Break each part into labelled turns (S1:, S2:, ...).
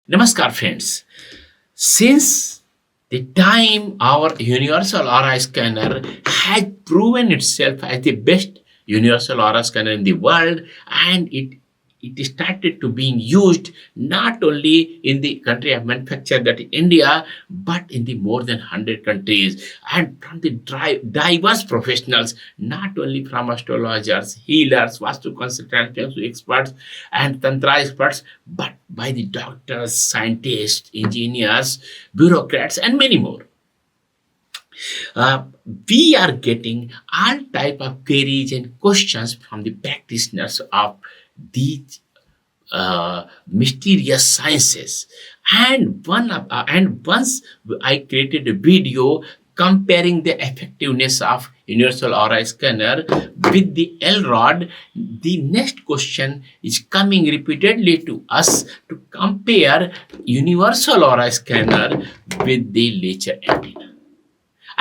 S1: Namaskar, friends. Since the time our universal aura scanner has proven itself as the best universal aura scanner in the world, and it started to being used not only in the country of manufacture, that is India, but in the more than 100 countries, and from the diverse professionals, not only from astrologers, healers, Vasthu consultants, Vasthu experts, and Tantra experts, but by the doctors, scientists, engineers, bureaucrats, and many more. Uh, we are getting all type of queries and questions from the practitioners of these mysterious sciences. And once I created a video comparing the effectiveness of universal aura scanner with the L-rod, the next question is coming repeatedly to us to compare universal aura scanner with the Lecher antenna.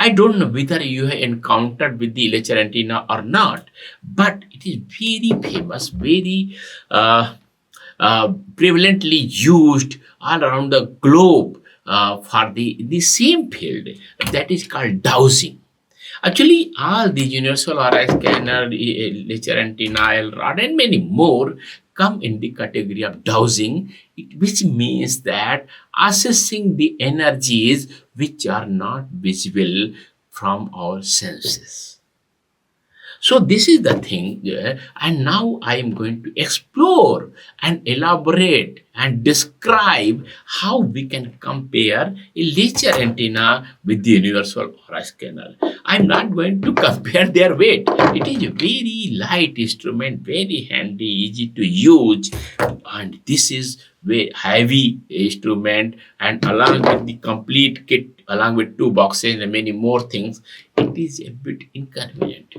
S1: I don't know whether you have encountered with the Lecher antenna or not, but it is very famous, very prevalently used all around the globe for the same field, that is called dowsing. Actually, all the universal aura scanner, Lecher antenna, L-rod, and many more come in the category of dowsing, which means that assessing the energies which are not visible from our senses. So this is the thing, and now I am going to explore and elaborate and describe how we can compare a Lecher antenna with the universal aura scanner. I'm not going to compare their weight. It is a very light instrument, very handy, easy to use, and this is very heavy instrument. And along with the complete kit, along with two boxes and many more things, it is a bit inconvenient.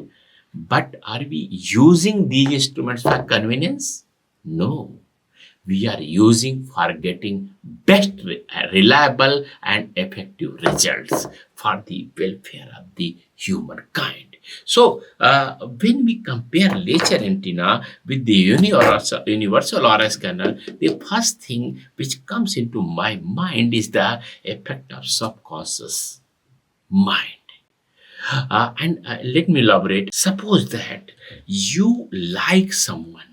S1: But are we using these instruments for convenience? No. We are using for getting best, reliable, and effective results for the welfare of the humankind. So, when we compare Lecher antenna with the universal aura scanner, the first thing which comes into my mind is the effect of subconscious mind. And let me elaborate. Suppose that you like someone,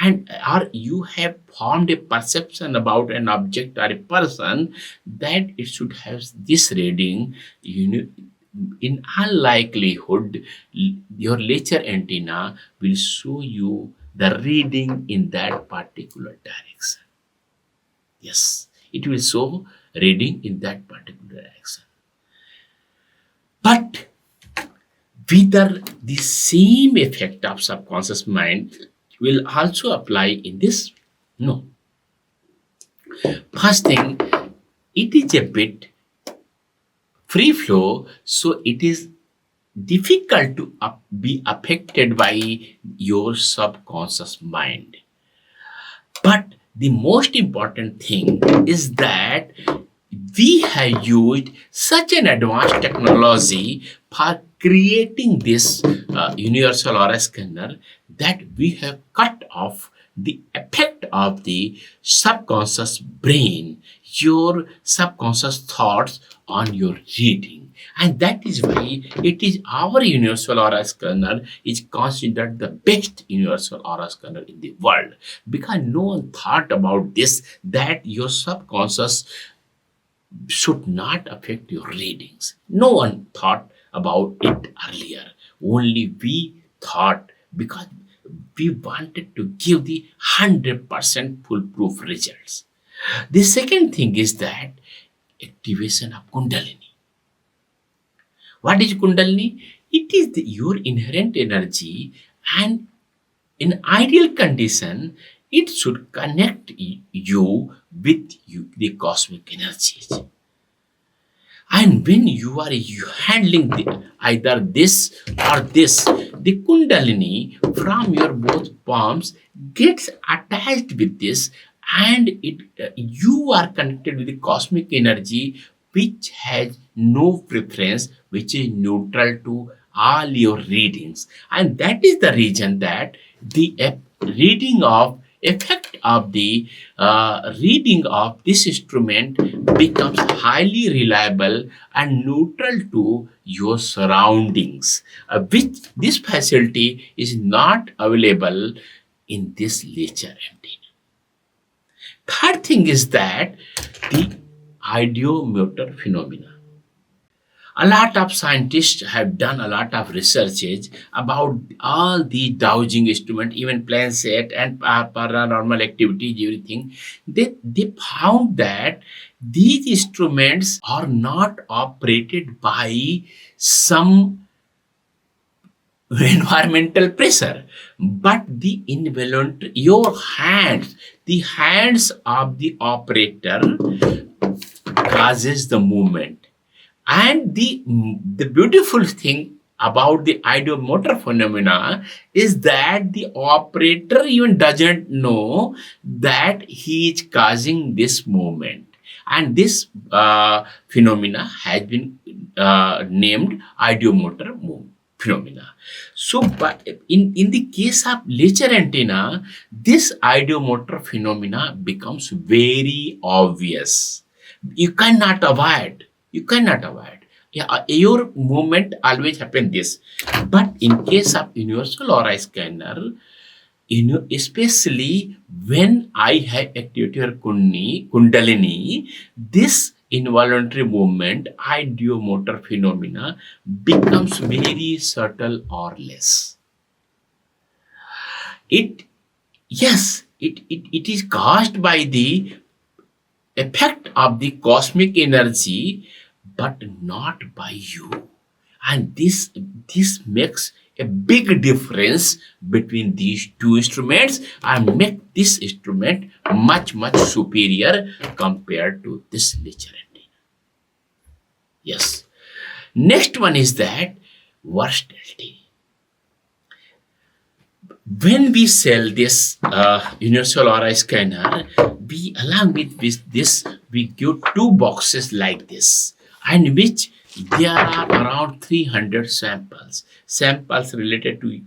S1: and or you have formed a perception about an object or a person that it should have this reading. You know, in all likelihood, your Lecher antenna will show you the reading in that particular direction. Yes, it will show reading in that particular direction. But whether the same effect of subconscious mind will also apply in this? No. First thing, it is a bit free flow, so it is difficult to be affected by your subconscious mind. But the most important thing is that we have used such an advanced technology for creating this universal aura scanner that we have cut off the effect of the subconscious brain, your subconscious thoughts on your reading. And that is why it is our universal aura scanner is considered the best universal aura scanner in the world, because no one thought about this, that your subconscious should not affect your readings. No one thought about it earlier. Only we thought, because we wanted to give the 100% foolproof results. The second thing is that activation of Kundalini. What is Kundalini? It is your inherent energy, and in ideal condition, it should connect you with the cosmic energies. And when you are handling either this or this, the Kundalini from your both palms gets attached with this, and you are connected with the cosmic energy which has no preference, which is neutral to all your readings. And that is the reason that the reading of effect of the reading of this instrument becomes highly reliable and neutral to your surroundings, which this facility is not available in this Lecher antenna. Third thing is that the ideomotor phenomena. A lot of scientists have done a lot of researches about all the dowsing instrument, even plancet and paranormal activities, everything. They found that these instruments are not operated by some environmental pressure, but the involuntary, your hands, the hands of the operator causes the movement. And the beautiful thing about the ideomotor phenomena is that the operator even doesn't know that he is causing this movement. And this phenomena has been named ideomotor phenomena. So, but in the case of Lecher antenna, this ideomotor phenomena becomes very obvious. You cannot avoid. You cannot avoid. Yeah, your movement always happen this. But in case of universal aura scanner, especially when I have activated your Kundalini, this involuntary movement, ideomotor phenomena, becomes very subtle or less. It, yes, it is caused by the effect of the cosmic energy, but not by you. And this makes a big difference between these two instruments and make this instrument much superior compared to this Lecher antenna. Yes. Next one is that versatility. When we sell this universal aura scanner, we along with this we give two boxes like this, and which there are around 300 samples related to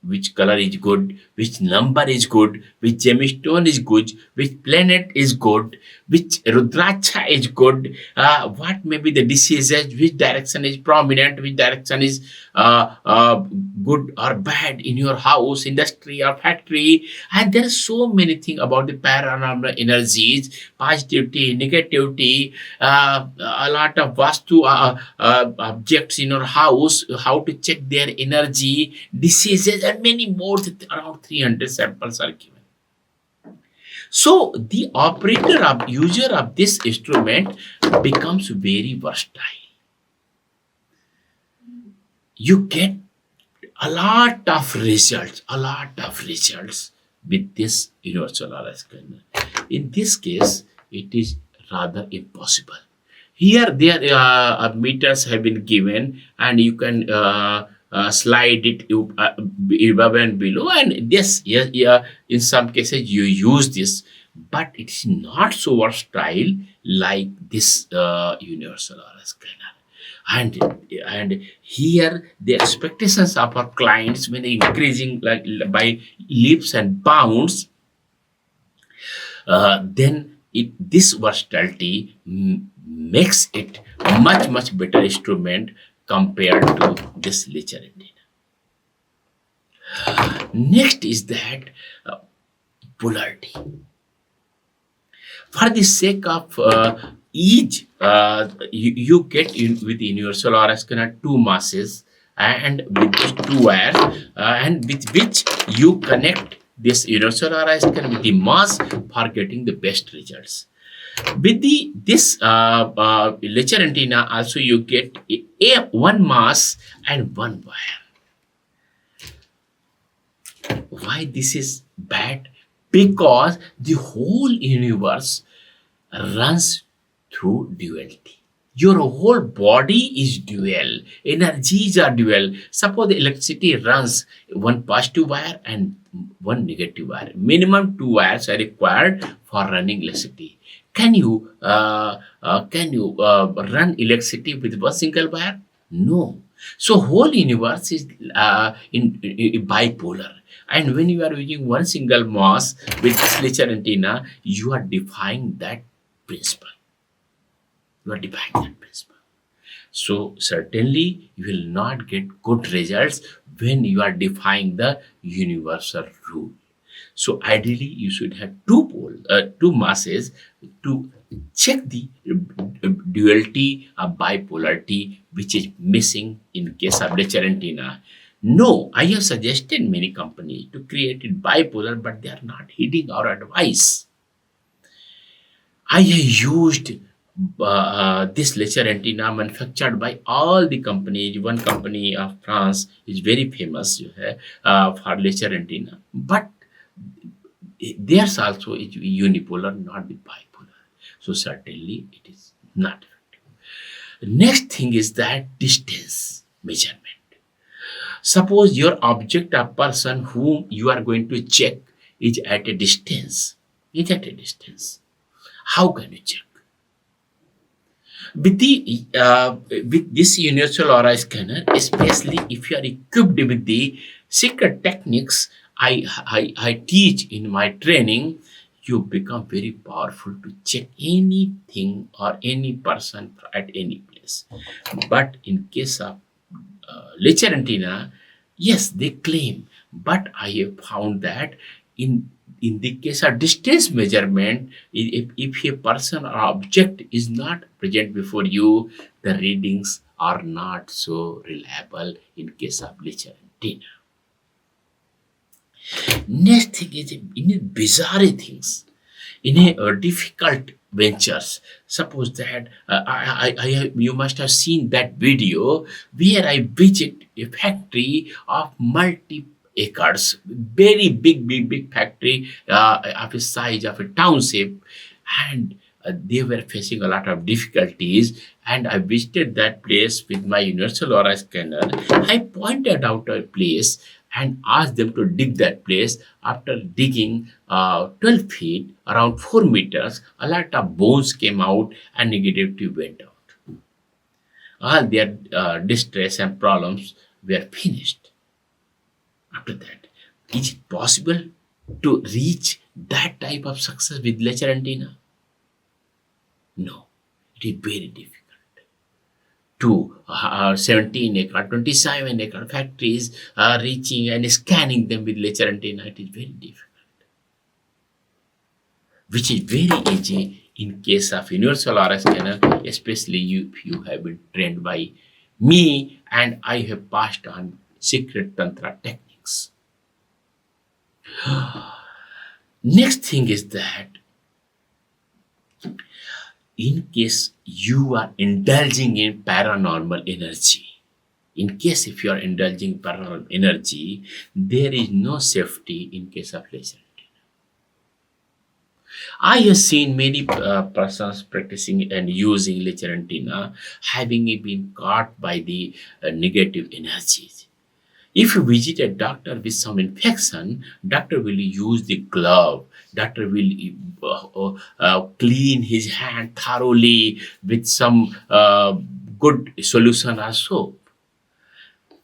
S1: which color is good, which number is good, which gemstone is good, which planet is good, which rudraksha is good, what may be the diseases, which direction is prominent, which direction is good or bad in your house, industry or factory. And there are so many things about the paranormal energies, positivity, negativity, a lot of Vasthu objects in your house, how to check their energy, diseases, and many more. Around 300 samples are given. So the operator of user of this instrument becomes very versatile. You get a lot of results with this universal aura scanner. In this case, it is rather impossible. Here, there meters have been given, and you can slide it above and below. And yes, yeah, in some cases you use this, but it is not so versatile like this universal aura scanner. And here the expectations of our clients when increasing like by leaps and bounds, then this versatility makes it much better instrument compared to this Lecher antenna. Next is that polarity. For the sake of each, you get in with universal aura scanner two masses and with these two wires, and with which you connect this universal aura scanner with the mass for getting the best results. With this Lecher antenna, also you get one mass and one wire. Why this is bad? Because the whole universe runs through duality. Your whole body is dual. Energies are dual. Suppose the electricity runs one positive wire and one negative wire. Minimum two wires are required for running electricity. Can you run electricity with one single wire? No. So whole universe is in bipolar. And when you are using one single mass with this Lecher antenna, you are defying that principle. You are defying that principle. So certainly you will not get good results when you are defying the universal rule. So ideally, you should have two masses to check the duality of bipolarity, which is missing in case of Lecher antenna. No, I have suggested many companies to create it bipolar, but they are not heeding our advice. I have used this Lecher antenna manufactured by all the companies. One company of France is very famous for Lecher antenna, but theirs also is unipolar, not the bipolar. So certainly it is not effective. Next thing is that distance measurement. Suppose your object, a person whom you are going to check, is at a distance. Is at a distance. How can you check? With this universal aura scanner, especially if you are equipped with the secret techniques I teach in my training, you become very powerful to check anything or any person at any place. But in case of Lecher antenna, yes, they claim, but I have found that in in the case of distance measurement, if a person or object is not present before you, the readings are not so reliable in case of Lecher antenna. Next thing is in bizarre things, in a difficult ventures. Suppose that you must have seen that video where I visit a factory of multi acres, very big factory of the size of a township, and they were facing a lot of difficulties. And I visited that place with my universal aura scanner. I pointed out a place and asked them to dig that place. After digging 12 feet, around 4 meters, a lot of bones came out and negativity went out. All their distress and problems were finished. After that, is it possible to reach that type of success with Lecher antenna? No, it is very difficult. To 17 acre, 27 acre factories reaching and scanning them with Lecher antenna, it is very difficult. Which is very easy in case of universal aura scanner, especially if you have been trained by me and I have passed on secret tantra techniques. Next thing is that in case you are indulging in paranormal energy, in case if you are indulging paranormal energy, there is no safety in case of Lecher antenna. I have seen many persons practicing and using Lecher antenna having been caught by the negative energies. If you visit a doctor with some infection, doctor will use the glove. Doctor will clean his hand thoroughly with some good solution or soap.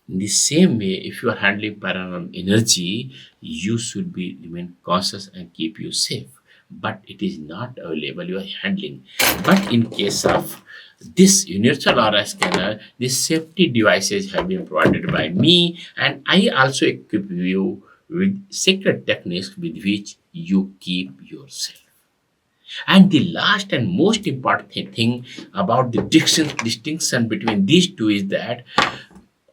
S1: In the same way, if you are handling paranormal energy, you should be remain cautious and keep you safe. But it is not available. You are handling. But in case of this universal aura scanner, these safety devices have been provided by me, and I also equip you with secret techniques with which you keep yourself. And the last and most important thing about the distinction between these two is that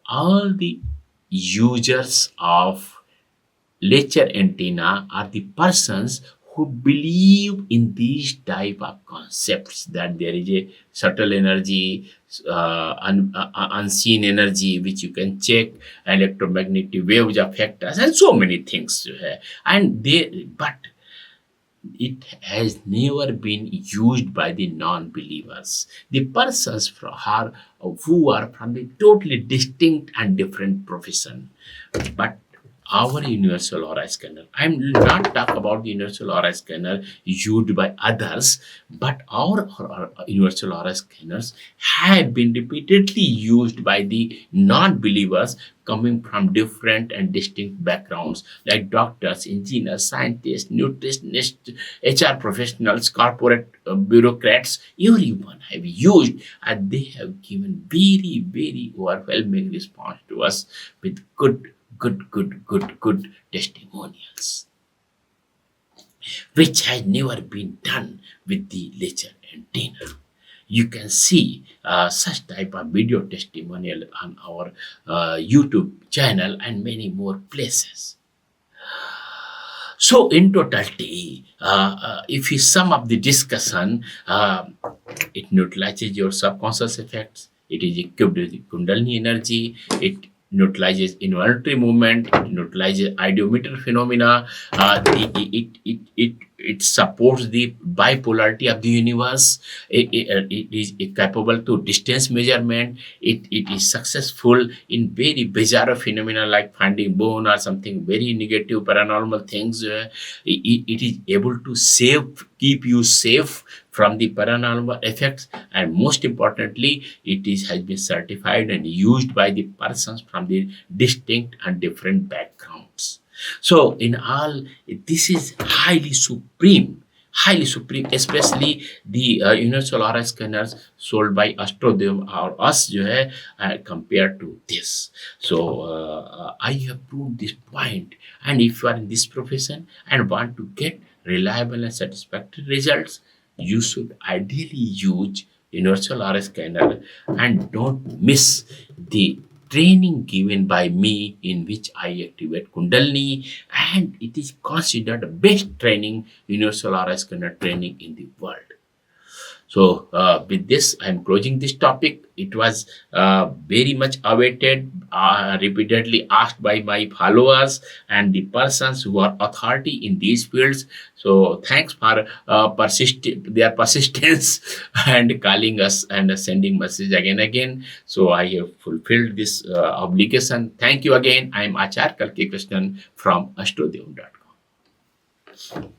S1: all the users of Lecher antenna are the persons who believe in these type of concepts, that there is a subtle energy, unseen energy which you can check, electromagnetic waves affect us, and so many things. And but it has never been used by the non-believers, the persons who are from the totally distinct and different profession. But our universal aura scanner. I'm not talk about the universal aura scanner used by others, but our universal aura scanners have been repeatedly used by the non-believers coming from different and distinct backgrounds like doctors, engineers, scientists, nutritionists, HR professionals, corporate bureaucrats. Everyone have used, and they have given very, very overwhelming response to us with good testimonials, which has never been done with the Lecher antenna. You can see such type of video testimonial on our YouTube channel and many more places. So, in totality, if you sum up the discussion, it neutralizes your subconscious effects. It is equipped with the Kundalini energy. It neutralizes involuntary movement. It neutralizes Ideomotor phenomena. It supports the bipolarity of the universe. It is capable to distance measurement. It is successful in very bizarre phenomena like finding bone or something very negative paranormal things. It is able to keep you safe from the paranormal effects, and most importantly, has been certified and used by the persons from the distinct and different backgrounds. So, in all, this is highly supreme, especially the universal aura scanners sold by AstroDevam or us, compared to this. So, I have proved this point, and if you are in this profession and want to get reliable and satisfactory results, you should ideally use universal aura scanner, and don't miss the training given by me in which I activate Kundalini, and it is considered the best training, universal aura scanner training in the world. So, with this, I'm closing this topic. It was very much awaited, repeatedly asked by my followers and the persons who are authority in these fields. So, thanks for their persistence and calling us and sending message again. So, I have fulfilled this obligation. Thank you again. I'm Achary Kalki Krishnan from AstroDevam.com.